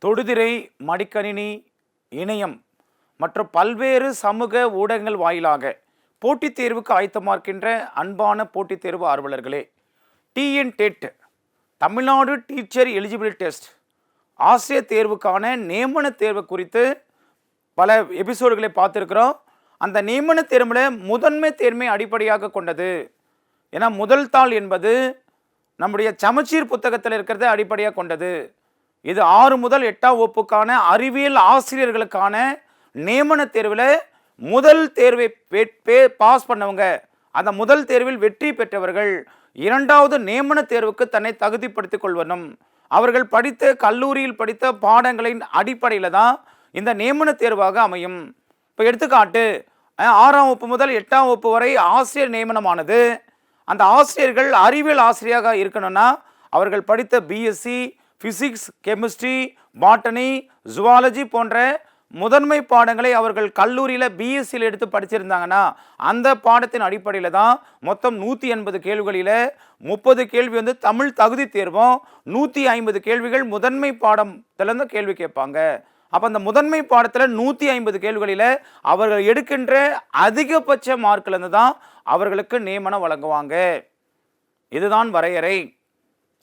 தொடுதிரை, மடிக்கணினி, இணையம் மற்றும் பல்வேறு சமூக ஊடகங்கள் வாயிலாக போட்டித் தேர்வுக்கு ஆயத்தமாக்கின்ற அன்பான போட்டித் தேர்வு ஆர்வலர்களே, TNTET Tamil Nadu teacher eligibility test ஆசிரியர் தேர்வுக்கான நியமன தேர்வு குறித்து பல எபிசோடுகளை பார்த்துருக்குறோம். அந்த நியமன தேர்வில் முதன்மை தேர்வை அடிப்படையாக கொண்டது. ஏன்னா முதல் தாள் என்பது நம்முடைய சமச்சீர் புத்தகத்தில் இருக்கிறத அடிப்படையாக கொண்டது. இது 6 முதல் 8ஆம் வகுப்புக்கான அறிவியல் ஆசிரியர்களுக்கான நியமன தேர்வில் முதல் தேர்வை பாஸ் பண்ணவங்க, அந்த முதல் தேர்வில் வெற்றி பெற்றவர்கள் 2வது நியமன தேர்வுக்கு தன்னை தகுதிப்படுத்திக் கொள்வனும். அவர்கள் படித்த கல்லூரியில் படித்த பாடங்களின் அடிப்படையில் தான் இந்த நியமன தேர்வாக அமையும். இப்போ எடுத்துக்காட்டு 6ஆம் வகுப்பு முதல் 8ஆம் வகுப்பு வரை ஆசிரியர் நியமனமானது. அந்த ஆசிரியர்கள் அறிவியல் ஆசிரியராக இருக்கணும்னா அவர்கள் படித்த BSc physics, chemistry, botany, zoology போன்ற முதன்மை பாடங்களை அவர்கள் கல்லூரியில் பிஎஸ்சியில் எடுத்து படிச்சிருந்தாங்கன்னா அந்த பாடத்தின் அடிப்படையில் தான் மொத்தம் 180 கேள்விகளில் 30 கேள்வி வந்து தமிழ் தகுதி தேர்வும் 150 கேள்விகள் முதன்மை பாடத்திலேருந்து கேள்வி கேட்பாங்க. அப்போ அந்த முதன்மை பாடத்தில் 150 கேள்விகளில் அவர்கள் எடுக்கின்ற அதிகபட்ச மார்க்லேருந்து தான் அவர்களுக்கு நியமனம் வழங்குவாங்க. இதுதான் வரையறை.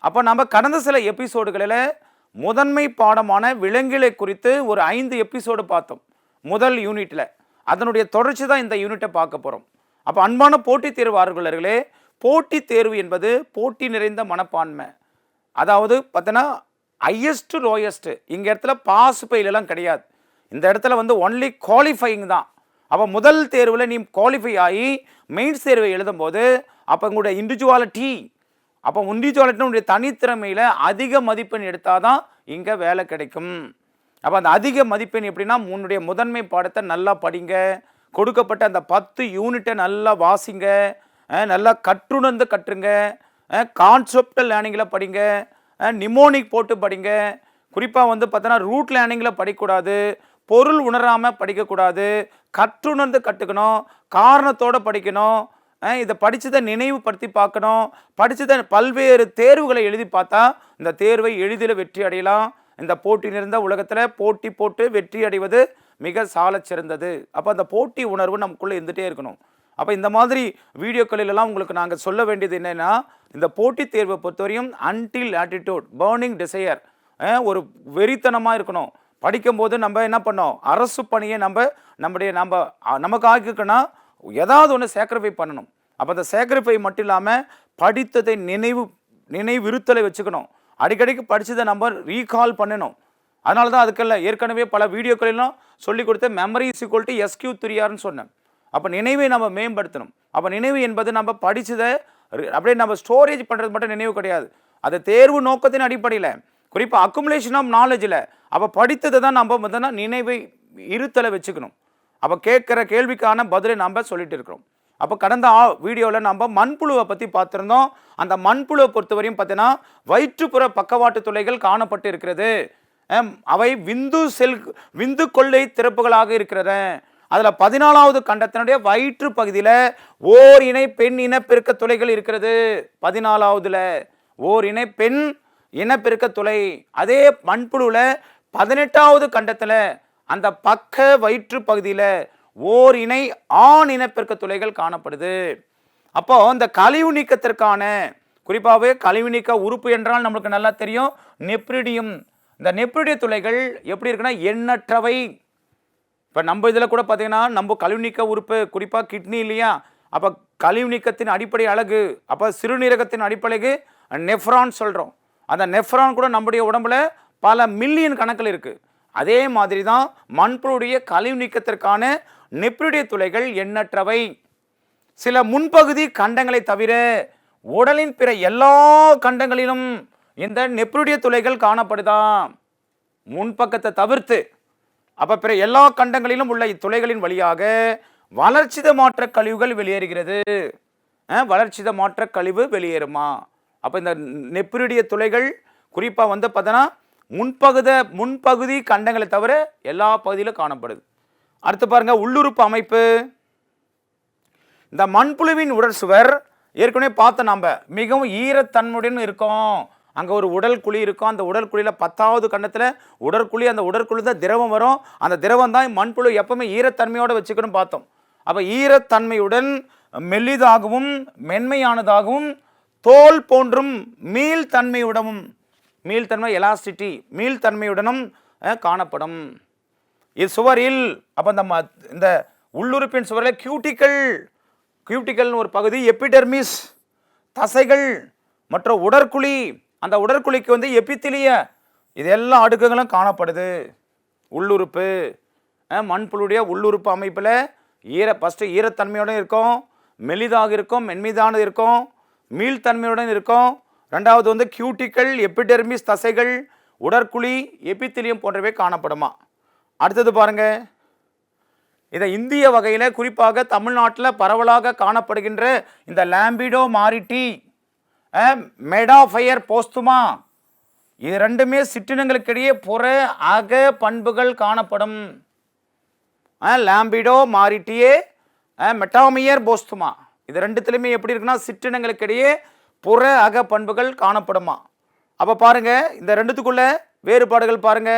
அப்போ நம்ம கடந்த சில எபிசோடுகளில் முதன்மை பாடமான விலங்கியலை குறித்து ஒரு 5 எபிசோடு பார்த்தோம் முதல் யூனிட்டில். அதனுடைய தொடர்ச்சி தான் இந்த யூனிட்டை பார்க்க போகிறோம். அப்போ அன்பான போட்டித் தேர்வு ஆர்வலர்களே, போட்டித் தேர்வு என்பது போட்டி நிறைந்த மனப்பான்மை. அதாவது பார்த்தோன்னா ஹையஸ்ட் லோயஸ்ட், இங்கே இடத்துல பாஸ் ஃபெயிலெல்லாம் கிடையாது. இந்த இடத்துல வந்து ஒன்லி குவாலிஃபைங் தான். அப்போ முதல் தேர்வில் நீ குவாலிஃபை ஆகி மெயின்ஸ் தேர்வை எழுதும்போது அப்போ உங்களுடைய இண்டிவிஜுவாலிட்டி, அப்போ இண்டிவிஜுவாலிட்டினுடைய தனித்திறமையில் அதிக மதிப்பெண் எடுத்தால் தான் இங்கே வேலை கிடைக்கும். அப்போ அந்த அதிக மதிப்பெண் எப்படின்னா, உன்னுடைய முதன்மை பாடத்தை நல்லா படிங்க, கொடுக்கப்பட்ட அந்த 10 யூனிட்டை நல்லா வாசிங்க, நல்லா கற்றுணர்ந்து கற்றுங்க, கான்செப்டல் லேர்னிங்கில் படிங்க, நிமோனிக் போட்டு படிங்க. குறிப்பாக வந்து பார்த்தோன்னா ரூட் லேர்னிங்கில் படிக்கக்கூடாது, பொருள் உணராமல் படிக்கக்கூடாது, கற்றுணர்ந்து கற்றுக்கணும், காரணத்தோடு படிக்கணும். இதை படித்ததை நினைவுபடுத்தி பார்க்கணும். படித்ததை பல்வேறு தேர்வுகளை எழுதி பார்த்தா இந்த தேர்வை எளிதில் வெற்றி அடையலாம். இந்த போட்டி நிறைந்த உலகத்தில் போட்டி போட்டு வெற்றி அடைவது மிக சால சிறந்தது. அப்போ அந்த போட்டி உணர்வு நமக்குள்ளே இருந்துகிட்டே இருக்கணும். அப்போ இந்த மாதிரி வீடியோக்களிலெல்லாம் உங்களுக்கு நாங்கள் சொல்ல வேண்டியது என்னென்னா, இந்த போட்டித் தேர்வை பொறுத்தவரையும் அன்டில் ஆட்டிடியூட் பர்னிங் டிசையர், ஒரு வெறித்தனமாக இருக்கணும். படிக்கும்போது நம்ம என்ன பண்ணோம், அரசு பணியை நமக்கு ஆக்கிக்கணும்னா ஏதாவது ஒன்று சேக்ரிஃபை பண்ணணும். அப்போ அந்த சேக்ரிஃபை மட்டும் இல்லாமல் படித்ததை நினைவிருத்தலை வச்சுக்கணும். அடிக்கடிக்கு படித்ததை நம்ம ரீகால் பண்ணணும். அதனால தான் அதுக்கெல்லாம் ஏற்கனவே பல வீடியோக்களெல்லாம் சொல்லி கொடுத்த மெமரி இஸ் ஈக்குவல் டு SQ3Rன்னு சொன்னேன். அப்போ நினைவை நம்ம மேம்படுத்தணும். அப்போ நினைவு என்பது நம்ம படித்ததை அப்படியே நம்ம ஸ்டோரேஜ் பண்ணுறது மட்டும் நினைவு கிடையாது. அது தேர்வு நோக்கத்தின் அடிப்படையில், குறிப்பாக அக்குமுலேஷன் ஆஃப் நாலேஜில் அப்போ படித்ததை தான் நம்ம முதல்ல நினைவை இருத்தலை வச்சுக்கணும். அப்போ கேட்குற கேள்விக்கான பதிலை நம்ம சொல்லிட்டு இருக்கிறோம். அப்போ கடந்த வீடியோவில் நம்ம மண்புழுவை பற்றி பார்த்துருந்தோம். அந்த மண்புழுவை பொறுத்தவரையும் பார்த்தீங்கன்னா வயிற்றுப்புற பக்கவாட்டு துளைகள் காணப்பட்டு இருக்கிறது. அவை விந்து கொள்ளை திறப்புகளாக இருக்கிறது. அதில் 14வது கண்டத்தினுடைய வயிற்று பகுதியில் ஓர் இணை பெண் இனப்பெருக்க துளைகள் இருக்கிறது. 14வதுல ஓர் இணை பெண் இனப்பெருக்க துளை. அதே மண்புழுவில் 18வது கண்டத்தில் அந்த பக்க வயிற்று பகுதியில் ஓர் இணை ஆண் இனப்பெருக்க துளைகள் காணப்படுது. அப்போ இந்த கழிவு நீக்கத்திற்கான, குறிப்பாகவே கழிவு நீக்க உறுப்பு என்றால் நம்மளுக்கு நல்லா தெரியும் நெப்ரிடியம். இந்த நெப்ரிடிய துளைகள் எப்படி இருக்குன்னா எண்ணற்றவை. இப்போ நம்ம இதில் கூட பார்த்தீங்கன்னா நம்ம கழிவு நீக்க உறுப்பு குறிப்பாக கிட்னி இல்லையா, அப்போ கழிவு நீக்கத்தின் அடிப்படை அழகு, அப்போ சிறுநீரகத்தின் அடிப்படைக்கு நெஃப்ரான் சொல்கிறோம். அந்த நெஃப்ரான் கூட நம்முடைய உடம்புல பல மில்லியன் கணக்கில் இருக்குது. அதே மாதிரி தான் மண்புழுடைய கழிவு நீக்கத்திற்கான நெப்ரிடிய துளைகள் எண்ணற்றவை. சில முன்பகுதி கண்டங்களை தவிர உடலின் பிற எல்லா கண்டங்களிலும் இந்த நெப்ரிடிய துளைகள் காணப்படுதான். முன்பக்கத்தை தவிர்த்து அப்போ பிற எல்லா கண்டங்களிலும் உள்ள இத்துளைகளின் வழியாக வளர்ச்சித மாற்ற கழிவுகள் வெளியேறுகிறது. வளர்ச்சித மாற்ற கழிவு வெளியேறுமா? அப்போ இந்த நெப்ரிடிய துளைகள் குறிப்பாக வந்து பார்த்தோன்னா முன்பகுதி கண்டங்களை தவிர எல்லா பகுதியிலும் காணப்படுது. அடுத்து பாருங்க, உள்ளுறுப்பு அமைப்பு. இந்த மண்புழுவின் உடல் சுவர் ஏற்கனவே பார்த்த நம்ம மிகவும் ஈரத்தன்மையுடன் இருக்கும். அங்கே ஒரு உடல் குழி இருக்கும். அந்த உடல் குழியில் 10வது கண்டத்தில் உடற்குழி, அந்த உடற்குழி தான் திரவம் வரும். அந்த திரவம் தான் மண்புழு எப்பவுமே ஈரத்தன்மையோடு வச்சுக்கணும் பார்த்தோம். அப்போ ஈரத்தன்மையுடன் மெல்லிதாகவும் மென்மையானதாகவும் தோல் போன்றும் மீள்தன்மையுடனும், மீள்தன்மை எலாஸ்டிட்டி, மீள்தன்மையுடனும் காணப்படும். இது சுவரில் அப்போ இந்த உள்ளுறுப்பின் சுவரில் கியூட்டிக்கல்னு ஒரு பகுதி, எபிடெர்மிஸ் தசைகள் மற்றும் உடற்குழி, அந்த உடற்குழிக்கு வந்து எபித்திலிய, இது எல்லா அடுக்குகளும் காணப்படுது. உள்ளுறுப்பு மண்புழுடைய உள்ளுறுப்பு அமைப்பில் ஃபஸ்ட்டு ஈரத்தன்மையுடன் இருக்கும், மெலிதாக இருக்கும், மென்மீதானது இருக்கும், மீள்தன்மையுடன் இருக்கும். ரெண்டாவது வந்து கியூட்டிக்கல், எபிடெர்மிஸ் தசைகள், உடற்குழி, எபித்திலியம் போன்றவை காணப்படுமா. அடுத்தது பாருங்க, இதை இந்திய வகையில் குறிப்பாக தமிழ்நாட்டில் பரவலாக காணப்படுகின்ற இந்த லாம்பிடோ மாரிட்டி, மெடாஃபயர் போஸ்துமா, இது ரெண்டுமே சிற்றினங்களுக்கிடையே புற அக பண்புகள் காணப்படும். லாம்பிடோ மாரிட்டியே, மெட்டாமியர் போஸ்துமா, இது ரெண்டுத்துலையுமே எப்படி இருக்குன்னா சிற்றினங்களுக்கிடையே புற அக பண்புகள் காணப்படுமா. அப்போ பாருங்க, இந்த ரெண்டுத்துக்குள்ள வேறுபாடுகள் பாருங்க.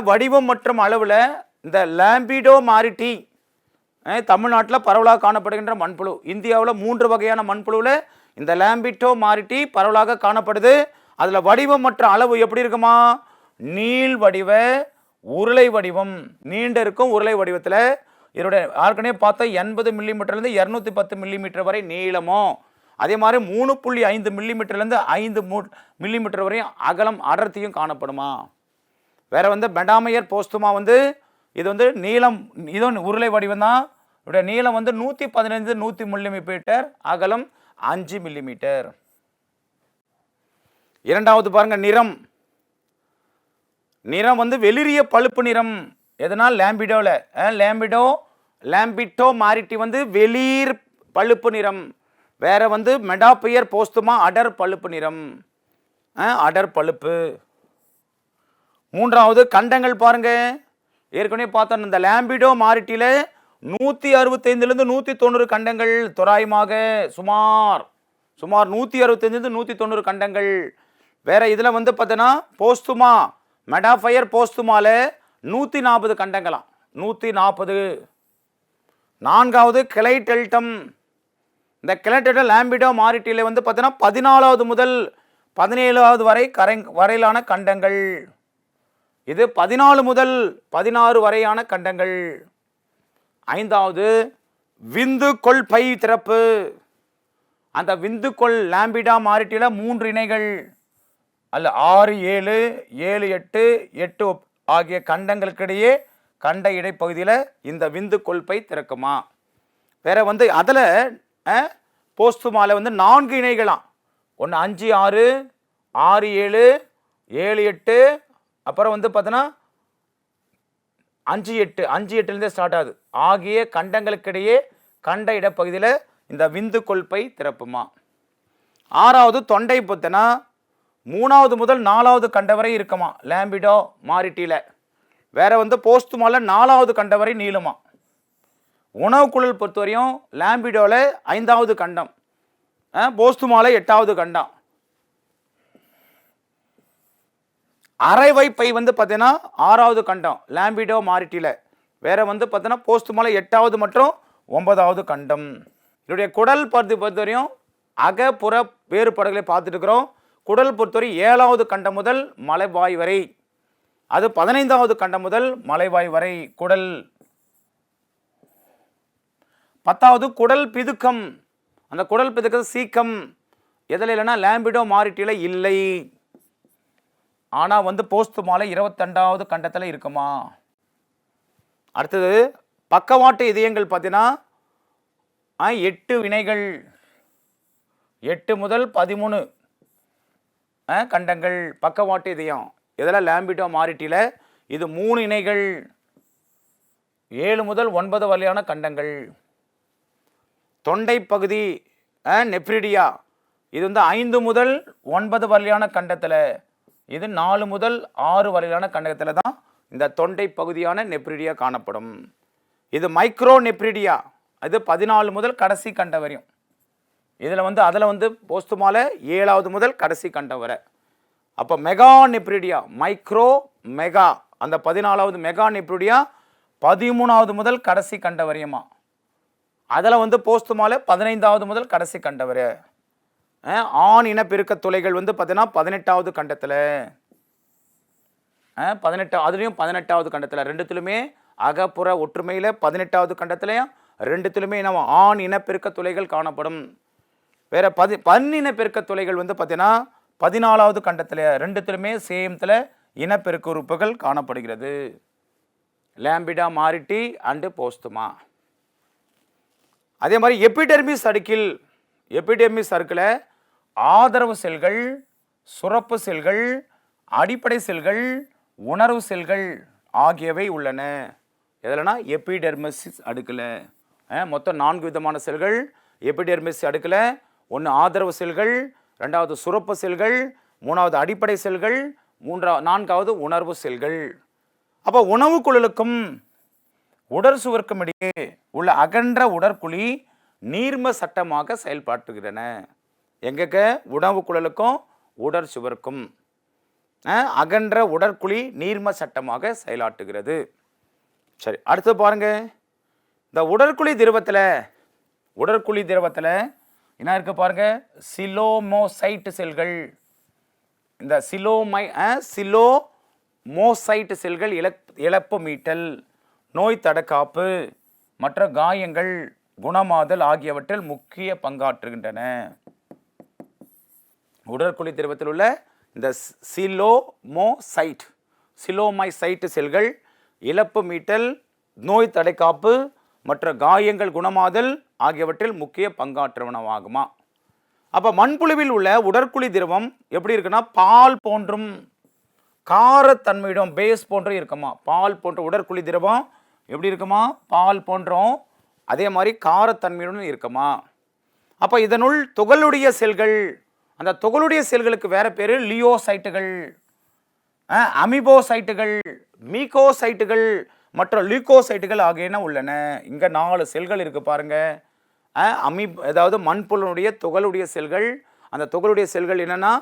வடிவம் மற்றும் அளவில் இந்த லாம்பிடோ மாரிட்டி தமிழ்நாட்டில் பரவலாக காணப்படுகின்ற மண்புழு. இந்தியாவில் 3 வகையான மண்புழுவில் இந்த லாம்பிடோ மாரிட்டி பரவலாக காணப்படுது. அதில் வடிவம் மற்றும் அளவு எப்படி இருக்குமா, நீள் வடிவ உருளை வடிவம், நீண்டு இருக்கும் உருளை வடிவத்தில். இதனுடைய ஏற்கனவே பார்த்தா 80 மில்லிமீட்டர்லேருந்து 210 மில்லிமீட்டர் வரை நீளமும், அதே மாதிரி 3.5 மில்லிமீட்டர்லேருந்து 5 மில்லிமீட்டர் வரையும் அகலம் அடர்த்தியும் காணப்படுமா. வேற வந்து மெடாமையர் போஸ்துமா வந்து இது வந்து நீளம், இதுவும் உருளை வடிவம் தான். இதோட நீளம் வந்து 115-100 மில்லிமீட்டர், அகலம் 5 மில்லிமீட்டர். இரண்டாவது பாருங்க, நிறம். நிறம் வந்து வெளிரிய பழுப்பு நிறம். எதனால் லாம்பிடோவில் லாம்பிடோ மாரிட்டி வந்து வெளிர் பழுப்பு நிறம். வேற வந்து மெடாபியர் போஸ்துமா அடர் பழுப்பு நிறம், அடர் பழுப்பு. மூன்றாவது கண்டங்கள் பாருங்க, ஏற்கனவே பார்த்தோம் இந்த லாம்பிடோ மாரிட்டியில் 165லேருந்து 190 கண்டங்கள், தோராயமாக சுமார் 165-190 கண்டங்கள். வேற இதில் வந்து பார்த்தோன்னா போஸ்துமா மெடாஃபயர் போஸ்துமால 140 கண்டங்களாம், 140. நான்காவது கிளைடெல்டம். இந்த கிளைடெல்டம் லாம்பிடோ மாரிட்டியில் வந்து பார்த்தோன்னா 14வது முதல் 17வது வரையிலான கண்டங்கள். இது 14 முதல் 16 வரையான கண்டங்கள். ஐந்தாவது விந்துக்கொள் பை திறப்பு. அந்த விந்துக்கொள் லாம்பிடா மாரிட்டியில் 3 இணைகள் அல்ல 6, 7, 7, 8, 8 ஆகிய கண்டங்களுக்கிடையே கண்ட இடைப்பகுதியில் இந்த விந்துக்கொள் பை திறக்குமா. வேற வந்து அதில் போஸ்துமால வந்து 4 இணைகளாம். ஒன்று 5, 6, 6, 7, 7, 8, அப்புறம் வந்து பார்த்தோன்னா 5, 8, 5, 8லேருந்தே ஸ்டார்ட் ஆகுது. ஆகிய கண்டங்களுக்கிடையே கண்ட இடப்பகுதியில் இந்த விந்துக்கொள் பை திறப்புமா. ஆறாவது தொண்டை பார்த்தோன்னா 3வது முதல் 4வது கண்ட வரை இருக்குமா லாம்பிடோ மாரிட்டியில். வேற வந்து போஸ்துமால 4வது கண்ட வரை நீளுமா. உணவு குழல் பொறுத்தவரையும் லாம்பிடோவில் 5வது கண்டம், போஸ்துமால 8வது கண்டம். அரைவை பை வந்து பார்த்தீங்கன்னா 6வது கண்டம் லாம்பிடோ மாரிட்டியில். வேற வந்து பார்த்தீங்கன்னா போஸ்துமால 8வது மற்றும் 9வது கண்டம். இதனுடைய குடல் பொறுத்தவரையும் அகப்புற வேறுபாடுகளை பார்த்துட்டு இருக்கிறோம். குடல் பொறுத்தவரை 7வது கண்டம் முதல் மலைவாய் வரை, அது 15வது கண்டம் முதல் மலைவாய் வரை குடல். 10வது குடல் பிதுக்கம். அந்த குடல் பிதுக்கம் சீக்கம் எதில் இல்லைன்னா லாம்பிடோ மாரிட்டியில் இல்லை. ஆனால் வந்து போஸ்துமால 22வது கண்டத்தில் இருக்குமா. அடுத்தது பக்கவாட்டு இதயங்கள் பார்த்தீங்கன்னா 8 வினைகள், 8 முதல் 13 கண்டங்கள் பக்கவாட்டு இதயம். இதில் லாம்பிடோ மாரிட்டியில் இது 3 இணைகள், 7 முதல் 9 வரையான கண்டங்கள். தொண்டை பகுதி நெப்ரிடியா, இது வந்து 5 முதல் 9 வரையான கண்டத்தில், இது 4 முதல் 6 வரையிலான கண்டத்தில் தான் இந்த தொண்டை பகுதியான நெப்ரிடியா காணப்படும். இது மைக்ரோ நெப்ரிடியா, இது 14 முதல் கடைசி கண்டம் வரையும். இதில் வந்து அதில் வந்து போஸ்துமால 7வது முதல் கடைசி கண்டம் வரை. அப்போ மெகா நெப்ரிடியா மைக்ரோ மெகா அந்த 14வது மெகா நெப்ரிடியா 13வது முதல் கடைசி கண்ட வரையுமா. அதில் வந்து போஸ்துமால 15வது முதல் கடைசி கண்ட வரை. ஆண் இனப்பெருக்க துளைகள் வந்து பார்த்தீங்கன்னா 18வது கண்டத்தில், 18 அதுலேயும் 18வது கண்டத்தில், ரெண்டுத்துலையுமே அகப்புற ஒற்றுமையில் 18வது கண்டத்துலையும் ரெண்டுத்துலையுமே நம்ம ஆண் இனப்பெருக்க துளைகள் காணப்படும். வேற பன்னினப்பெருக்க துளைகள் வந்து பார்த்தீங்கன்னா 14வது கண்டத்தில், ரெண்டுத்துலையுமே சேமத்தில் இனப்பெருக்க உறுப்புகள் காணப்படுகிறது. லேம்பிடா மாரிட்டி அண்டு போஸ்துமா. அதே மாதிரி எபிடெர்மிஸ் அடுக்கில், எபிடெர்மிஸ் அடுக்கில் ஆதரவு செல்கள், சுரப்பு செல்கள், அடிப்படை செல்கள், உணர்வு செல்கள் ஆகியவை உள்ளன. எதுலனா எபிடெர்மிஸ் அடுக்கில் மொத்தம் 4 விதமான செல்கள் எபிடெர்மிஸ் அடுக்கில். ஒன்று ஆதரவு செல்கள், 2வது சுரப்பு செல்கள், 3வது அடிப்படை செல்கள், 4வது உணர்வு செல்கள். அப்போ உணவு குழலுக்கும் உடற் சுவருக்கும் இடையே உள்ள அகன்ற உடற்குழி நீர்ம சட்டமாக செயல்படுத்துகின்றன. எங்க உணவு குழலுக்கும் உடற் சுவருக்கும் அகன்ற உடற்குழி நீர்ம சட்டமாக செயலாற்றுகிறது. சரி, அடுத்து பாருங்க. இந்த உடற்குழி திரவத்தில் என்ன இருக்கு பாருங்க, சிலோமோசைட் செல்கள். இந்த சிலோமோசைட் செல்கள் இழப்பு மீட்டல், நோய் தடுக்காப்பு, மற்ற காயங்கள் குணமாதல் ஆகியவற்றில் முக்கிய பங்காற்றுகின்றன. உடற்குழி திரவத்தில் உள்ள இந்த சிலோமைசைட் செல்கள் இழப்பு மீட்டல், நோய் தடைக்காப்பு, மற்ற காயங்கள் குணமாதல் ஆகியவற்றில் முக்கிய பங்காற்றுவனவாகுமா. அப்போ மண்புழுவில் உள்ள உடற்குழி திரவம் எப்படி இருக்குன்னா பால் போன்றும் காரத்தன்மையிடம் பேஸ் போன்றும் இருக்குமா. பால் போன்ற உடற்குழி திரவம் எப்படி இருக்குமா, பால் போன்றோம், அதே மாதிரி காரத்தன்மையுடன் இருக்குமா. அப்போ இதனுள் துகளுடைய செல்கள், அந்த துகளுடைய செல்களுக்கு வேற பேர் லியோசைட்டுகள், அமிபோசைட்டுகள், மீகோசைட்டுகள் மற்றும் லியூகோசைட்டுகள் ஆகியன உள்ளன. இங்கே 4 செல்கள் இருக்கு பாருங்க. அதாவது மண்புழுனுடைய துகளுடைய செல்கள், அந்த துகளுடைய செல்கள் என்னன்னா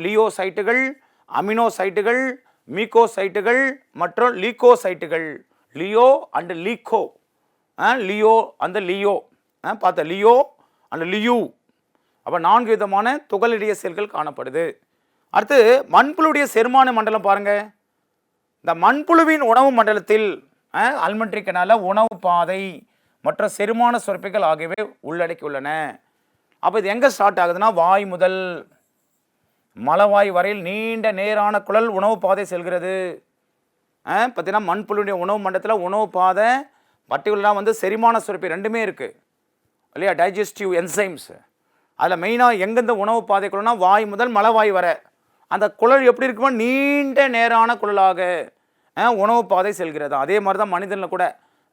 லியோசைட்டுகள், அமினோசைட்டுகள், மீகோசைட்டுகள் மற்றும் லீகோசைட்டுகள். லியோ அண்ட் லீகோ, லியோ அந்த லியோ பார்த்த லியோ அண்ட் லியூ. அப்போ 4 விதமான துகளிடைய செல்கள் காணப்படுது. அடுத்து மண்புழுடைய செரிமான மண்டலம் பாருங்க. இந்த மண்புழுவின் உணவு மண்டலத்தில் அல்மெண்ட்ரி கனால உணவு பாதை மற்ற செரிமான சுரப்பிகள் ஆகியவை உள்ளடக்கி உள்ளன. அப்போ இது எங்கே ஸ்டார்ட் ஆகுதுன்னா வாய் முதல் மலவாய் வரையில் நீண்ட நேரான குழல் உணவு பாதை செல்கிறது. பார்த்தீங்கன்னா மண்புழுடைய உணவு மண்டலத்தில் உணவு பாதை பர்டிகுலராக வந்து செரிமான சுரப்பி ரெண்டுமே இருக்குது இல்லையா, டைஜஸ்டிவ் என்சைம்ஸ். அதில் மெயினாக எங்கெந்த உணவு பாதை குழல்னா வாய் முதல் மலவாய் வரை அந்த குழல் எப்படி இருக்குமோ நீண்ட நேரான குழலாக உணவு பாதை செல்கிறது. அதே மாதிரி தான் மனிதனில் கூட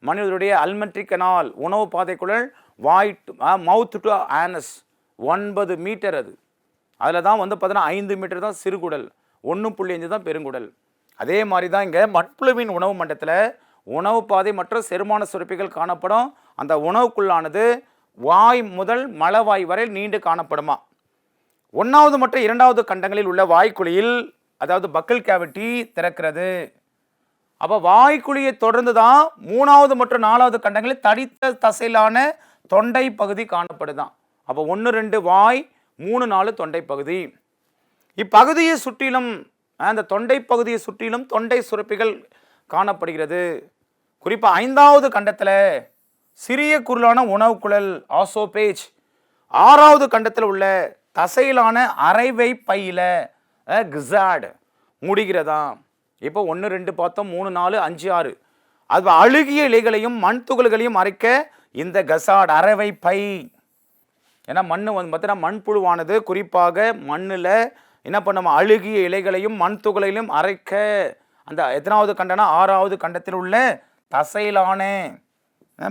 மனிதனுடைய அல்மெண்ட்ரி கனால் உணவு பாதை குழல் வாய் மவுத் டு ஆனஸ் 9 மீட்டர். அதில் தான் வந்து பார்த்தீங்கன்னா 5 மீட்டர் தான் சிறுகுடல், 1.5 தான் பெருங்குடல். அதே மாதிரி தான் இங்கே மண்புழுவின் உணவு மண்டலத்தில் உணவு பாதை மற்றும் செரிமான சுரப்பிகள் காணப்படும். அந்த உணவுக்குள்ளானது வாய் முதல் மலவாய் வரை நீண்டு காணப்படுமா. 1வது மற்றும் 2வது கண்டங்களில் உள்ள வாய்க்குழியில் அதாவது பக்கல் கேவிட்டி திறக்கிறது. அப்போ வாய்க்குழியை தொடர்ந்து தான் 3வது மற்றும் 4வது கண்டங்களில் தடித்த தசையிலான தொண்டை பகுதி காணப்படுதான். அப்போ 1, 2 வாய், 3, 4 தொண்டை பகுதி. இப்பகுதியை சுற்றிலும் அந்த தொண்டை பகுதியை சுற்றிலும் தொண்டை சுரப்பிகள் காணப்படுகிறது. குறிப்பாக 5வது கண்டத்தில் சிறிய குரலான உணவுக்குழல் ஆசோபேஜ், 6வது கண்டத்தில் உள்ள தசையிலான அரைவை பையில கிசாட் முடிகிறதா. இப்போ 1, 2 பார்த்தோம், 3, 4, 5, 6 அது அழுகிய இலைகளையும் மண் துகள்களையும் அரைக்க இந்த கசாட் அரைவை பை. ஏன்னா மண் வந்து பார்த்தீங்கன்னா மண்புழுவானது குறிப்பாக மண்ணில் என்ன பண்ணும், அழுகிய இலைகளையும் மண் துகளையும் அரைக்க. அந்த எத்தனாவது கண்டனா 6வது கண்டத்தில் உள்ள தசையிலான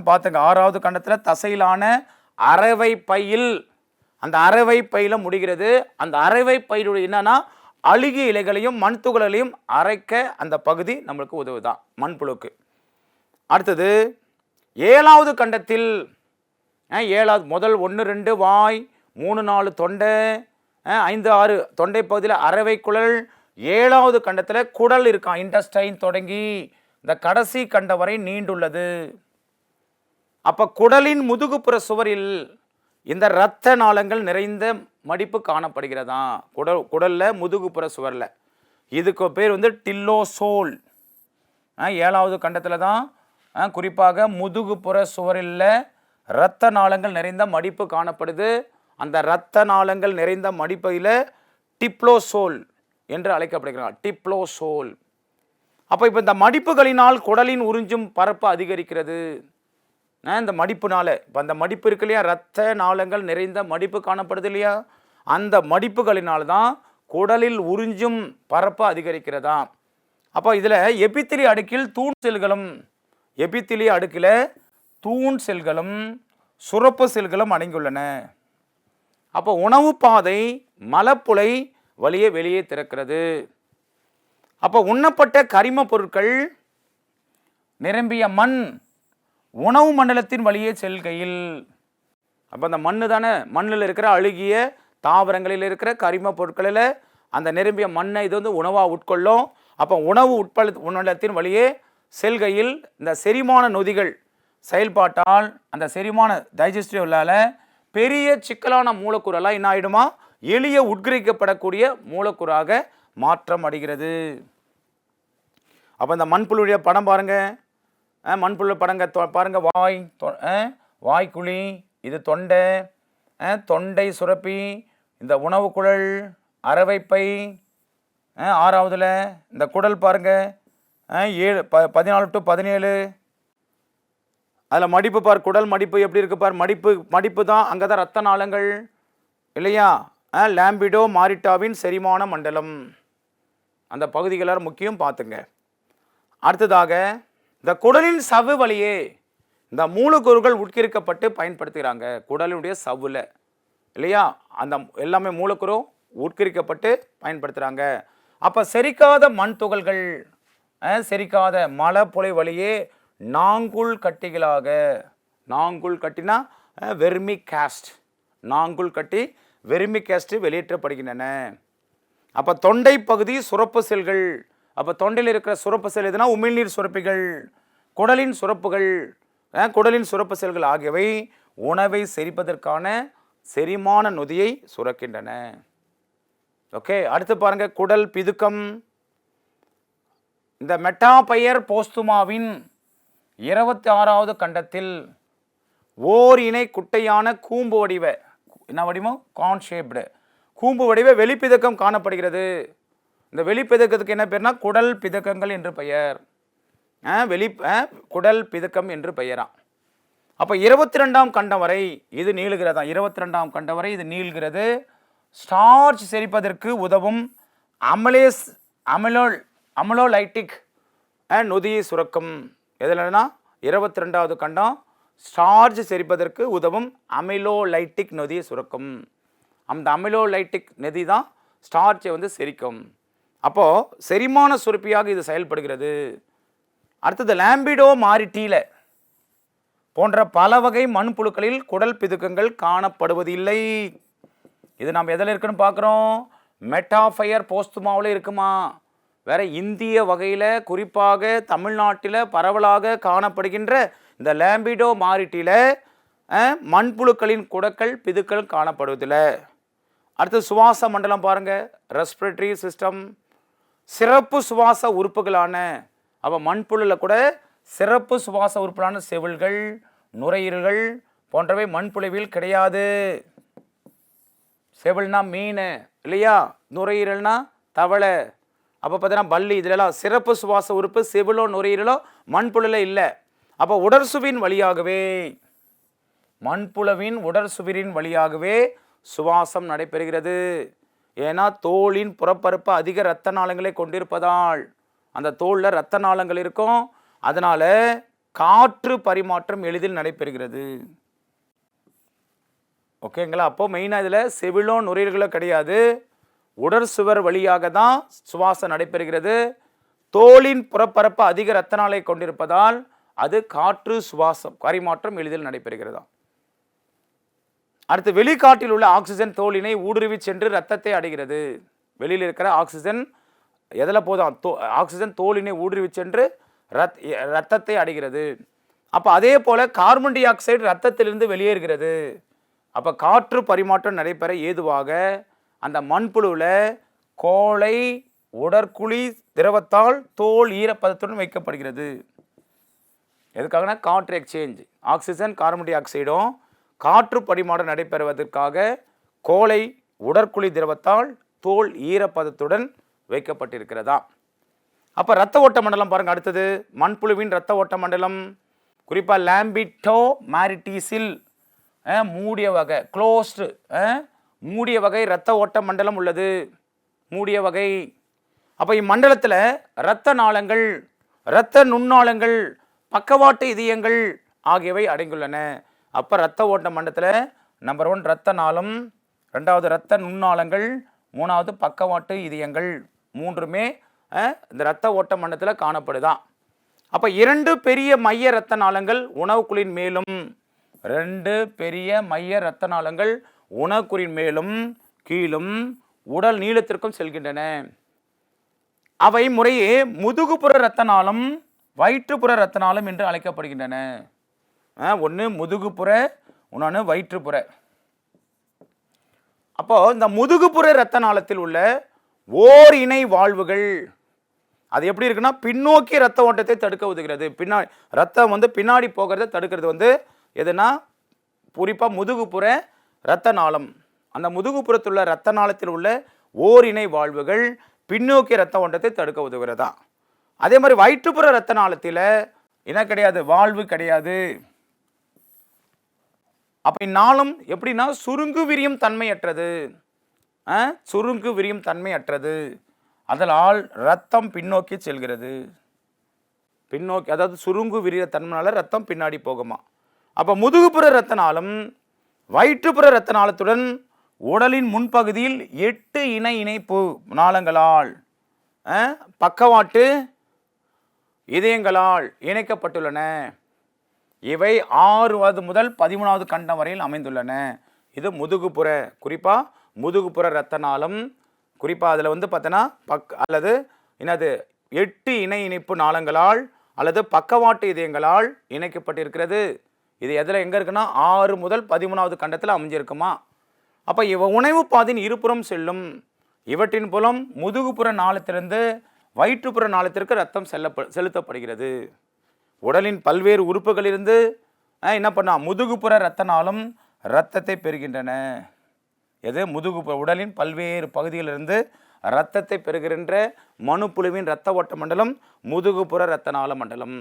பார்த்துங்க, 6வது கண்டத்தில் தசையிலான அரைவை பையில், அந்த அரைவை பையில் முடிகிறது. அந்த அரைவை பையிலுடைய என்னன்னா அழுகிய இலைகளையும் மண் துகளையும் அரைக்க அந்த பகுதி நம்மளுக்கு உதவுதான் மண்புழுக்கு. அடுத்தது 7வது கண்டத்தில் 7வது முதல் 1, 2 வாய், 3-4 தொண்டை, 5-6 தொண்டை பகுதியில் அரைவை குழல், 7வது கண்டத்தில் குடல் இருக்கான். இன்டெஸ்டைன் தொடங்கி இந்த கடைசி கண்டம் வரை நீண்டுள்ளது. அப்போ குடலின் முதுகுப்புற சுவரில் இந்த இரத்த நாளங்கள் நிறைந்த மடிப்பு காணப்படுகிறதா? குடலில் முதுகுப்புற சுவரில். இதுக்கு பேர் வந்து டில்லோசோல். 7வது கண்டத்தில் தான் குறிப்பாக முதுகுப்புற சுவரில் இரத்த நாளங்கள் நிறைந்த மடிப்பு காணப்படுது. அந்த இரத்த நாளங்கள் நிறைந்த மடிப்பையில் டிப்ளோசோல் என்று அழைக்கப்படுகிறார். டிப்ளோசோல். அப்போ இப்போ இந்த மடிப்புகளினால் குடலின் உறிஞ்சும் பரப்பு அதிகரிக்கிறது. இந்த மடிப்புனால இப்போ அந்த மடிப்பு இருக்கு இல்லையா, இரத்த நாளங்கள் நிறைந்த மடிப்பு காணப்படுது இல்லையா, அந்த மடிப்புகளினால்தான் குடலில் உறிஞ்சும் பரப்பு அதிகரிக்கிறதா. அப்போ இதில் எபித்திலி அடுக்கில் தூண் செல்களும், எபித்திலி அடுக்கில் தூண் செல்களும் சுரப்பு செல்களும் அடங்கியுள்ளன. அப்போ உணவு பாதை மலப்புலை வழியே வெளியே திறக்கிறது. அப்போ உண்ணப்பட்ட கரிம பொருட்கள் நிரம்பிய மண் உணவு மண்டலத்தின் வழியே செல்கையில், அப்போ அந்த மண்ணு தானே, மண்ணில் இருக்கிற அழுகிய தாவரங்களில் இருக்கிற கரிம பொருட்களில் அந்த நிரம்பிய மண்ணை இது வந்து உணவாக உட்கொள்ளும். அப்போ உணவு மண்டலத்தின் வழியே செல்கையில் இந்த செரிமான நொதிகள் செயல்பாட்டால் அந்த செரிமான டைஜஸ்டிவ்லால பெரிய சிக்கலான மூலக்கூறெல்லாம் என்ன ஆகிடுமா, எளிய உட்கிரகிக்கப்படக்கூடிய மூலக்கூறாக மாற்றம் அடைகிறது. அப்போ இந்த மண்புழுடைய படம் பாருங்க, மண்புழு படங்க பாருங்க, வாய்க்குழி, இது தொண்டை, தொண்டை சுரப்பி, இந்த உணவு குழல், அரவைப்பை, 6வதுல இந்த குடல் பாருங்க, 14 to 17. அதில் மடிப்பு பார், குடல் மடிப்பு எப்படி இருக்கு பார், மடிப்பு தான், அங்கே தான் ரத்த நாளங்கள் இல்லையா. லாம்பிடோ மாரிட்டாவின் செரிமான மண்டலம், அந்த பகுதிகளார் முக்கியம் பார்த்துங்க. அடுத்ததாக இந்த குடலின் சவ்வு வழியே இந்த மூலக்கூறுகள் உட்கிரிக்கப்பட்டு பயன்படுத்துகிறாங்க. குடலுடைய சவ்வில் இல்லையா, அந்த எல்லாமே மூலக்கூறும் உட்கிரிக்கப்பட்டு பயன்படுத்துகிறாங்க. அப்போ செரிக்காத மண் துகள்கள், செரிக்காத மலப்புலை வழியே நாங்குள் கட்டிகளாக, நாங்குள் கட்டினா வெர்மிக் ஆசிட், நாங்குள் கட்டி வெர்மிக் ஆசிட் வெளியேற்றப்படுகின்றன. அப்போ தொண்டை பகுதி சுரப்பு செல்கள், அப்போ தொண்டையில் இருக்கிற சுரப்பு செல் எதுனா உமிழ்நீர் சுரப்பிகள், குடலின் சுரப்புகள், குடலின் சுரப்பு செல்கள் ஆகியவை உணவை செரிப்பதற்கான செரிமான நொதியை சுரக்கின்றன. ஓகே, அடுத்து பாருங்க குடல் பிதுக்கம். இந்த மெட்டாபயர் போஸ்துமாவின் 26வது கண்டத்தில் ஓர் இணை குட்டையான கூம்பு வடிவ, என்ன வடிவம், கான் ஷேப்டு கூம்பு வடிவ வெளிப்பிதக்கம் காணப்படுகிறது. இந்த வெளிப்பிதக்கத்துக்கு என்ன பேர்னா குடல் பிதக்கங்கள் என்று பெயர். குடல் பிதக்கம் என்று பெயரா. அப்போ 22ஆம் கண்டம் வரை இது நீளுகிறதா, 22ஆம் கண்டம் வரை இது நீள்கிறது. ஸ்டார்ச் செரிப்பதற்கு உதவும் அமிலோலைட்டிக் நொதியை சுரக்கும். எதுலனா 22வது கண்டம் ஸ்டார்ச் செரிப்பதற்கு உதவும் அமிலோலைட்டிக் நொதியை சுரக்கும். அந்த அமிலோலைட்டிக் நொதி தான் ஸ்டார்ச்சை வந்து செரிக்கும். அப்போது செரிமான சுரப்பியாக இது செயல்படுகிறது. அடுத்தது லாம்பிடோ மாரிட்டீல போன்ற பல வகை மண்புழுக்களில் குடல் பிதுக்கங்கள் காணப்படுவதில்லை. இது நாம் எதில் இருக்குன்னு பார்க்குறோம், மெட்டாபயர் போஸ்துமாவில் இருக்குமா. வேற இந்திய வகையில் குறிப்பாக தமிழ்நாட்டில் பரவலாக காணப்படுகின்ற இந்த லாம்பிடோ மாரிட்டில மண்புழுக்களின் குடக்கள் பிதுக்கள் காணப்படுவதில்லை. அடுத்து சுவாச மண்டலம் பாருங்க, ரெஸ்பிரேட்டரி சிஸ்டம், சிறப்பு சுவாச உறுப்புகளான, அப்போ மண்புழுல கூட சிறப்பு சுவாச உறுப்புகளான செவில்கள், நுரையீரல்கள் போன்றவை மண்புழுவில் கிடையாது. செவில்னா மீன் இல்லையா, நுரையீரல்னா தவளை, அப்போ பார்த்தீங்கன்னா பல்லி, இதிலெல்லாம் சிறப்பு சுவாச உறுப்பு செவிலோ நுரையீரலோ மண்புழுல இல்லை. அப்போ உடற்சுவின் வழியாகவே, மண்புழுவின் உடற்சுவரின் வழியாகவே சுவாசம் நடைபெறுகிறது. ஏன்னா தோலின் புறப்பரப்பு அதிக இரத்த நாளங்களை கொண்டிருப்பதால், அந்த தோலில் இரத்த நாளங்கள் இருக்கும், அதனால காற்று பரிமாற்றம் எளிதில் நடைபெறுகிறது. ஓகேங்களா. அப்போ மெயினாக இதில் செவிலோ நுரையீரலோ கிடையாது, உடற்சுவர் வழியாக தான் சுவாசம் நடைபெறுகிறது. தோலின் புறப்பரப்பு அதிக இரத்த நாளை கொண்டிருப்பதால் அது காற்று சுவாசம் பரிமாற்றம் எளிதில் நடைபெறுகிறதா. அடுத்து வெளிக்காட்டில் உள்ள ஆக்சிஜன் தோலினை ஊடுருவி சென்று ரத்தத்தை அடைகிறது. வெளியில் இருக்கிற ஆக்சிஜன் எதில் போதும், ஆக்சிஜன் தோலினை ஊடுருவி சென்று ரத்தத்தை அடைகிறது. அப்போ அதே போல் கார்பன் டை ஆக்சைடு ரத்தத்திலிருந்து வெளியேறுகிறது. அப்போ காற்று பரிமாற்றம் நடைபெற ஏதுவாக அந்த மண்புழுவில் கோழை உடற்குழி திரவத்தால் தோல் ஈரப்பதத்துடன் வைக்கப்படுகிறது. எதுக்காகனா காற்று எக்ஸ்சேஞ்ச், ஆக்சிஜன் கார்பன் டை ஆக்சைடும் காற்று பரிமாற்றம் நடைபெறுவதற்காக கோழை உடற்குழி திரவத்தால் தோல் ஈரப்பதத்துடன் வைக்கப்பட்டிருக்கிறதா. அப்போ இரத்த ஓட்ட மண்டலம் பாருங்கள். அடுத்தது மண்புழுவின் இரத்த ஓட்ட மண்டலம், குறிப்பாக லாம்பிட்டோ மேரிட்டிஸில் மூடிய வகை, க்ளோஸ்டு மூடிய வகை இரத்த ஓட்ட மண்டலம் உள்ளது. மூடிய வகை. அப்போ இம்மண்டலத்தில் இரத்த நாளங்கள், இரத்த நுண்ணாளங்கள், பக்கவாட்டு இதயங்கள் ஆகியவை அடங்கியுள்ளன. அப்போ இரத்த ஓட்ட மண்டலத்தில் நம்பர் 1 இரத்த நாளம், 2வது இரத்த நுண்ணாளங்கள், 3வது பக்கவாட்டு இதயங்கள், 3மே இந்த இரத்த ஓட்ட மண்டலத்தில் காணப்படுதான். அப்போ 2 பெரிய மைய இரத்த நாளங்கள் உணவுக்குழின் மேலும், 2 பெரிய மைய இரத்த நாளங்கள் உணவுக்குழின் மேலும் கீழும் உடல் நீளத்திற்கும் செல்கின்றன. அவை முறையே முதுகுப்புற இரத்த நாளம், வயிற்றுப்புற இரத்த நாளம் என்று அழைக்கப்படுகின்றன. ஒன்று முதுகுப்புற, இன்னொன்று வயிற்றுப்புற. அப்போ இந்த முதுகுப்புற இரத்த நாளத்தில் உள்ள ஓர் இணை வாழ்வுகள் அது எப்படி இருக்குன்னா பின்னோக்கி இரத்த ஓட்டத்தை தடுக்க உதவுகிறது. பின்னாடி ரத்தம் பின்னாடி போகிறத தடுக்கிறது எதுனா குறிப்பாக முதுகுப்புற இரத்த நாளம். அந்த முதுகுப்புறத்தில் உள்ள இரத்த நாளத்தில் உள்ள ஓர் இணை வாழ்வுகள் பின்னோக்கி இரத்த ஓட்டத்தை தடுக்க உதவுகிறதா. அதே மாதிரி வயிற்றுப்புற இரத்த நாளத்தில் என்ன கிடையாது, வாழ்வு கிடையாது. அப்போ இந்நாளம் எப்படின்னா சுருங்கு விரியும் தன்மையற்றது, சுருங்கு விரியும் தன்மையற்றது. அதனால் ரத்தம் பின்னோக்கி செல்கிறது. பின்னோக்கி, அதாவது சுருங்கு விரிய தன்மையால ரத்தம் பின்னாடி போகுமா. அப்போ முதுகுப்புற இரத்த நாளம் வயிற்றுப்புற இரத்த நாளத்துடன் உடலின் முன்பகுதியில் 8 இணை இணைப்பு நாளங்களால் பக்கவாட்டு இதயங்களால் இணைக்கப்பட்டுள்ளன. இவை 6வது முதல் 13வது கண்டம் வரையில் அமைந்துள்ளன. இது முதுகுப்புற, குறிப்பாக முதுகுப்புற இரத்த நாளம். குறிப்பாக அதில் பார்த்தோன்னா அல்லது என்னது 8 இணை இணைப்பு நாளங்களால் அல்லது பக்கவாட்டு இதயங்களால் இணைக்கப்பட்டிருக்கிறது. இது எதில் எங்கே இருக்குன்னா 6 முதல் 13வது கண்டத்தில் அமைஞ்சிருக்குமா. அப்போ உணவு பாதையின் இருபுறம் செல்லும். இவற்றின் மூலம் முதுகுப்புற நாளத்திலிருந்து வயிற்றுப்புற நாளத்திற்கு ரத்தம் செலுத்தப்படுகிறது. உடலின் பல்வேறு உறுப்புகளிலிருந்து என்ன பண்ணா முதுகுப்புற இரத்த நாளம் இரத்தத்தை பெறுகின்றன. எது முதுகுப்புற உடலின் பல்வேறு பகுதிகளிலிருந்து இரத்தத்தை பெறுகின்ற மனுப்புழுவின் இரத்த ஓட்ட மண்டலம் முதுகுப்புற இரத்த நாள மண்டலம்.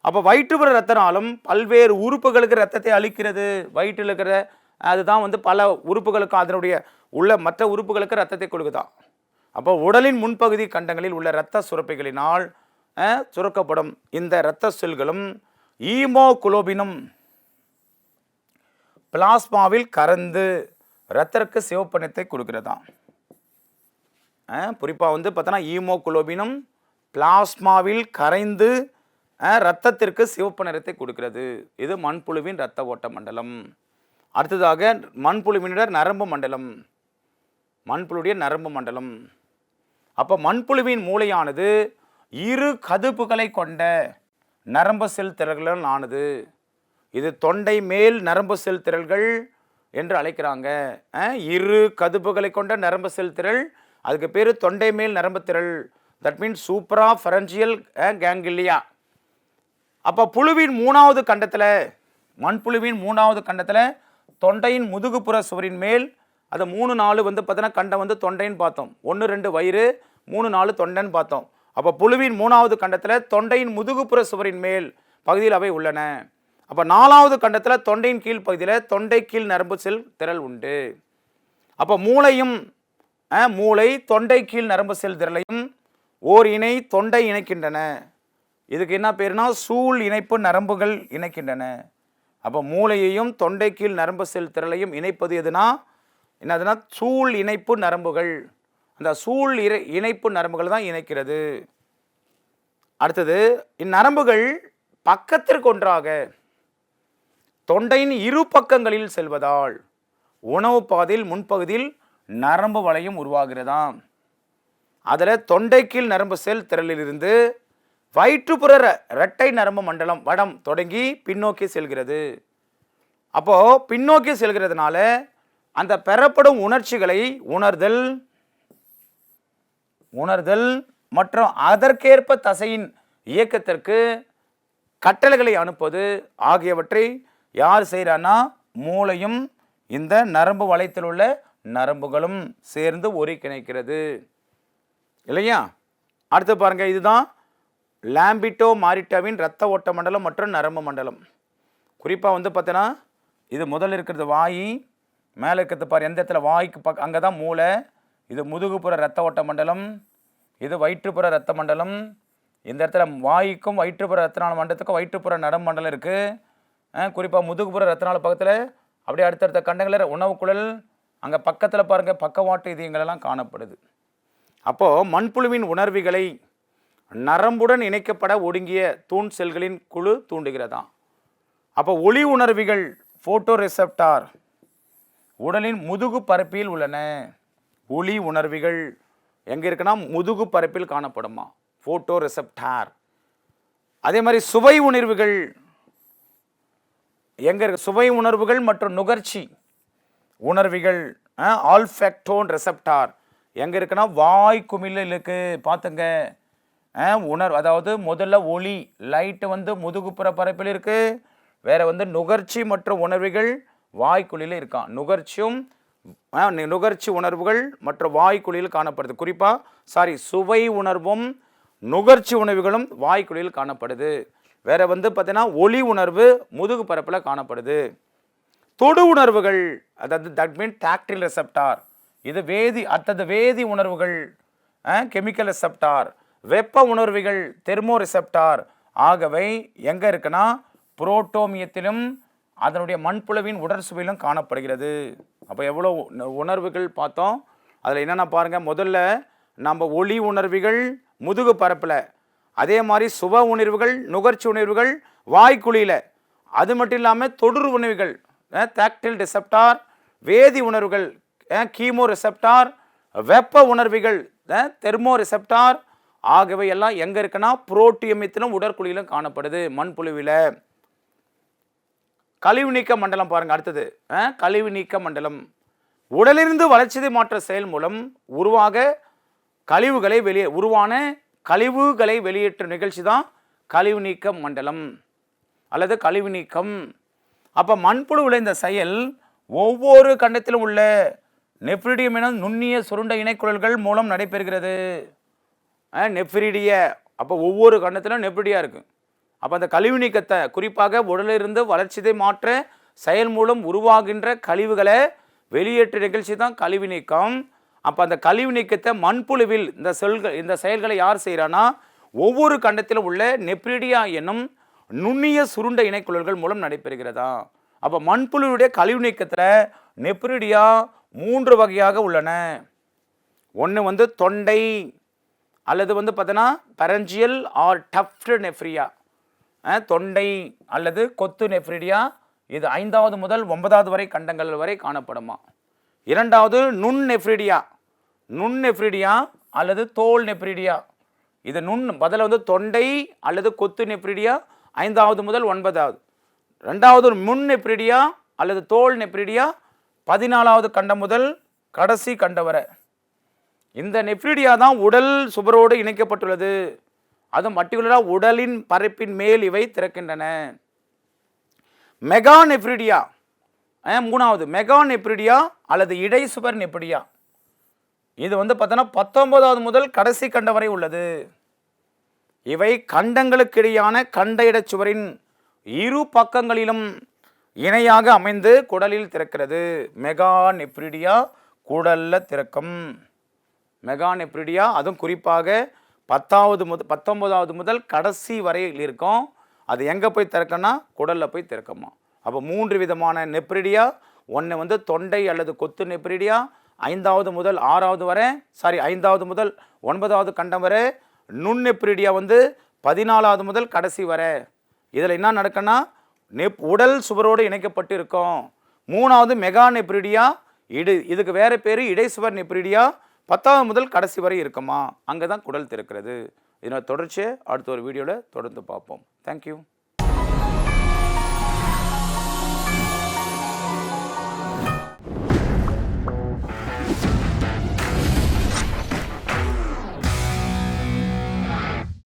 அப்போ வயிற்றுப்புற இரத்த நாளம் பல்வேறு உறுப்புகளுக்கு இரத்தத்தை அளிக்கிறது. வயிற்றில் இருக்கிற அதுதான் பல உறுப்புகளுக்கு அதனுடைய உள்ள மற்ற உறுப்புகளுக்கு இரத்தத்தை கொடுக்குதான். அப்போ உடலின் முன்பகுதி கண்டங்களில் உள்ள இரத்த சுரப்பிகளினால் சுரக்கப்படும் இந்த இரத்த செல்களும் ஈமோகுளோபினும் பிளாஸ்மாவில் கறந்து இரத்தருக்கு சிவப்பு நிறத்தை கொடுக்கிறதாம். குறிப்பாக பார்த்தோன்னா ஈமோகுளோபினும் பிளாஸ்மாவில் கரைந்து இரத்தத்திற்கு சிவப்பு நிறத்தை கொடுக்கிறது. இது மண்புழுவின் இரத்த ஓட்ட மண்டலம். அடுத்ததாக மண்புழுவினுடைய நரம்பு மண்டலம், மண்புழுடைய நரம்பு மண்டலம். அப்போ மண்புழுவின் மூளையானது 2 கதுப்புகளை கொண்ட நரம்பு செல் திரள்களால் ஆனது. இது தொண்டை மேல் நரம்பு செல் திரள்கள் என்று அழைக்கிறாங்க. 2 கதுப்புகளை கொண்ட நரம்பு செல் திரள், அதுக்கு பேர் தொண்டை மேல் நரம்பு திரள். தட் மீன்ஸ் சூப்ரா ஃபரஞ்சியல் கேங்கிலியா. அப்போ புழுவின் 3வது கண்டத்தில், மண்புழுவின் 3வது கண்டத்தில் தொண்டையின் முதுகுப்புற சுவரின் மேல் அது 3-4 பார்த்தோன்னா கண்டம் தொண்டைன்னு பார்த்தோம். 1-2 வயிறு, 3-4 தொண்டைன்னு பார்த்தோம். அப்போ புழுவின் 3வது கண்டத்தில் தொண்டையின் முதுகுப்புற சுவரின் மேல் பகுதியில் அவை உள்ளன. அப்போ 4வது கண்டத்தில் தொண்டையின் கீழ் பகுதியில் தொண்டை கீழ் நரம்பு செல் திரள் உண்டு. அப்போ மூளை தொண்டை கீழ் நரம்பு செல் திரளையும் ஓர் இணை தொண்டை இணைக்கின்றன. இதுக்கு என்ன பேருனா சூழ் இணைப்பு நரம்புகள் இணைக்கின்றன. அப்போ மூளையையும் தொண்டை கீழ் நரம்பு செல் திரளையும் இணைப்பது எதுனா என்னதுன்னா சூழ் இணைப்பு நரம்புகள். அந்த சூழ் இணைப்பு நரம்புகள் தான் இணைக்கிறது. அடுத்தது இந்நரம்புகள் பக்கத்திற்கு ஒன்றாக தொண்டையின் இரு பக்கங்களில் செல்வதால் உணவு பாதையில் முன்பகுதியில் நரம்பு வளையம் உருவாகிறதாம். அதில் தொண்டைக்கீழ் நரம்பு செல் திரளிலிருந்து வயிற்றுப்புற இரட்டை நரம்பு மண்டலம் வடம் தொடங்கி பின்னோக்கி செல்கிறது. அப்போ பின்னோக்கி செல்கிறதுனால அந்த பெறப்படும் உணர்ச்சிகளை உணர்தல் மற்றும் அதற்கேற்ப தசையின் இயக்கத்திற்கு கட்டளைகளை அனுப்புவது ஆகியவற்றை யார் செய்கிறான்னா மூளையும் இந்த நரம்பு வளையத்தில் உள்ள நரம்புகளும் சேர்ந்து ஒருங்கிணைக்கிறது இல்லையா. அடுத்து பாருங்க, இதுதான் லாம்பிட்டோ மாரிட்டாவின் இரத்த ஓட்ட மண்டலம் மற்றும் நரம்பு மண்டலம். குறிப்பாக வந்து பார்த்தீங்கன்னா இது முதல்ல இருக்கிறது வாய், மேலே இருக்கிறது பாரு எந்த இடத்துல வாய்க்கு அங்கே தான் மூளை. இது முதுகுப்புற இரத்த ஓட்ட மண்டலம், இது வயிற்றுப்புற இரத்த மண்டலம். இந்த இடத்துல வாய்க்கும் வயிற்றுப்புற இரத்த நாள மண்டலத்துக்கும் வயிற்றுப்புற நரம்பு மண்டலம் இருக்குது. குறிப்பாக முதுகுப்புற இரத்த நாள பக்கத்தில் அப்படியே அடுத்தடுத்த கண்டங்களில் உணவுக்குழல், அங்கே பக்கத்தில் பாருங்கள் பக்கவாட்டு இதயங்களெல்லாம் காணப்படுது. அப்போது மண்புழுவின் உணர்வுகளை நரம்புடன் இணைக்கப்பட ஒடுங்கிய தூண் செல்களின் குழு தூண்டுகிறதாம். அப்போ ஒளி உணர்விகள் ஃபோட்டோ ரிசெப்டார் உடலின் முதுகு பரப்பில் உள்ளன. ஒளி உணர்விகள் எங்கே இருக்குன்னா முதுகு பரப்பில் காணப்படுமா, ஃபோட்டோ ரிசெப்டார். அதே மாதிரி சுவை உணர்வுகள் எங்கே இருக்கு, சுவை உணர்வுகள் மற்றும் நுகர்ச்சி உணர்விகள் ஆல்ஃபெக்டோன் ரிசெப்டார் எங்கே இருக்குன்னா வாய் குமிழில் இருக்குது. பார்த்துங்க, அதாவது முதல்ல ஒளி லைட்டு வந்து முதுகுப்புற பரப்பில் இருக்குது, வேற வந்து நுகர்ச்சி மற்றும் உணர்வுகள் வாய்க்குழியில் இருக்கான். நுகர்ச்சி உணர்வுகள் மற்றும் வாய்க்குழியில் காணப்படுது. குறிப்பாக சுவை உணர்வும் நுகர்ச்சி உணர்வுகளும் வாய்க்குழியில் காணப்படுது. வேற வந்து பார்த்தீங்கன்னா ஒளி உணர்வு முதுகு பரப்பில் காணப்படுது. தொடு உணர்வுகள் அதாவது தட் மீன் டாக்டில் ரெசெப்டார், இது வேதி உணர்வுகள் கெமிக்கல் ரெசெப்டார். வெப்ப உணர்வுகள் தெர்மோ ரிசெப்டார் ஆகவை எங்கே இருக்குன்னா புரோட்டோமியத்திலும் அதனுடைய மண்புழுவின் உடற்சுவையிலும் காணப்படுகிறது. அப்போ எவ்வளோ உணர்வுகள் பார்த்தோம். அதில் என்னென்ன பாருங்கள், முதல்ல நம்ம ஒளி உணர்வுகள் முதுகு பரப்பில், அதே மாதிரி சுப உணர்வுகள் நுகர்ச்சி உணர்வுகள் வாய்க்குழியில், அது மட்டும் இல்லாமல் தொடு உணர்வுகள் டாக்டில் ரிசெப்டார், வேதி உணர்வுகள் கீமோ ரிசெப்டார், வெப்ப உணர்வுகள் தெர்மோ ரிசெப்டார் ஆகவே எல்லாம் எங்கே இருக்குன்னா புரோட்டியமியத்திலும் உடற்குழியிலும் காணப்படுது மண்புழுவில். கழிவு நீக்க மண்டலம் பாருங்க. அடுத்தது கழிவு நீக்க மண்டலம் உடலிருந்து வளர்ச்சிதை மாற்ற செயல் மூலம் கழிவுகளை வெளியேற்றும் நிகழ்ச்சி தான் கழிவு நீக்க மண்டலம் அல்லது கழிவு நீக்கம். அப்போ மண்புழுவில் இந்த செயல் ஒவ்வொரு கண்டத்திலும் உள்ள நெஃப்ரிடியம் என நுண்ணிய சுருண்ட இணைக்குழல்கள் மூலம் நடைபெறுகிறது. நெஃப்ரிடிய அப்போ ஒவ்வொரு கண்டத்திலும் நெஃப்ரிடியா இருக்கு. அப்போ அந்த கழிவு நீக்கத்தை குறிப்பாக உடலிருந்து வளர்ச்சிதை மாற்ற செயல் மூலம் உருவாகின்ற கழிவுகளை வெளியேற்ற நிகழ்ச்சி தான் கழிவு நீக்கம். அப்போ அந்த கழிவு நீக்கத்தை மண்புழுவில் இந்த செயல்களை யார் செய்கிறான்னா ஒவ்வொரு கண்டத்திலும் உள்ள நெப்ரிடியா என்னும் நுண்ணிய சுருண்ட இணைக்குழல்கள் மூலம் நடைபெறுகிறதா. அப்போ மண்புழுவுடைய கழிவு நீக்கத்தில் நெப்ரிடியா 3 வகையாக உள்ளன. ஒன்று வந்து தொண்டை அல்லது வந்து பார்த்தீங்கன்னா பரஞ்சியல் ஆர் டஃப்ட் நெஃப்ரியா, தொண்டை அல்லது கொத்து நெஃப்ரிடியா. இது 5வது முதல் 9வது வரை கண்டங்கள் வரை காணப்படுமா. இரண்டாவது நுண் நெஃப்ரிடியா அல்லது தோல் நெஃப்ரிடியா. இது பதில் வந்து தொண்டை அல்லது கொத்து நெஃப்ரிடியா 5வது முதல் 9வது. ரெண்டாவது முன் நெஃப்ரிடியா அல்லது தோல் நெஃப்ரிடியா 14வது கண்டம் முதல் கடைசி கண்டம் வரை. இந்த நெஃப்ரிடியா தான் உடல் சுவரோடு இணைக்கப்பட்டுள்ளது. அதுவும் பர்டிகுலராக உடலின் பரப்பின் மேல் இவை திறக்கின்றன. மெகா நெஃப்ரிடியா 3வது மெகா நெஃப்ரிடியா அல்லது இடை சுவர் நெஃப்ரிடியா. இது வந்து பார்த்தோன்னா 19வது முதல் கடைசி கண்டம் வரை உள்ளது. இவை கண்டங்களுக்கு இடையான கண்ட இடச்சுவரின் இரு பக்கங்களிலும் இணையாக அமைந்து குடலில் திறக்கிறது. மெகா நெஃப்ரிடியா குடல்ல திறக்கும். மெகா நெஃப்ரிடியா அதுவும் குறிப்பாக 19வது முதல் கடைசி வரை இருக்கும். அது எங்கே போய் திறக்கன்னா குடலில் போய் திறக்குமா. அப்போ 3 விதமான நெஃப்ரிடியா. ஒன்று வந்து தொண்டை அல்லது கொத்து நெஃப்ரிடியா 5வது முதல் 6வது வரை 5வது முதல் 9வது கண்டம் வரை. நுண் நெஃப்ரிடியா வந்து 14வது முதல் கடைசி வரை. இதில் என்ன நடக்குன்னா உடல் சுவரோடு இணைக்கப்பட்டு இருக்கும். 3வது மெகா நெப்ரிடியா, இதுக்கு வேற பேர் இடைசுவர் நெப்ரிடியா, 10வது முதல் கடைசி வரை இருக்குமா, அங்கே தான் குடல் திறக்கிறது. இதனோட தொடர்ச்சியை அடுத்த ஒரு வீடியோவில் தொடர்ந்து பார்ப்போம். தேங்க்யூ.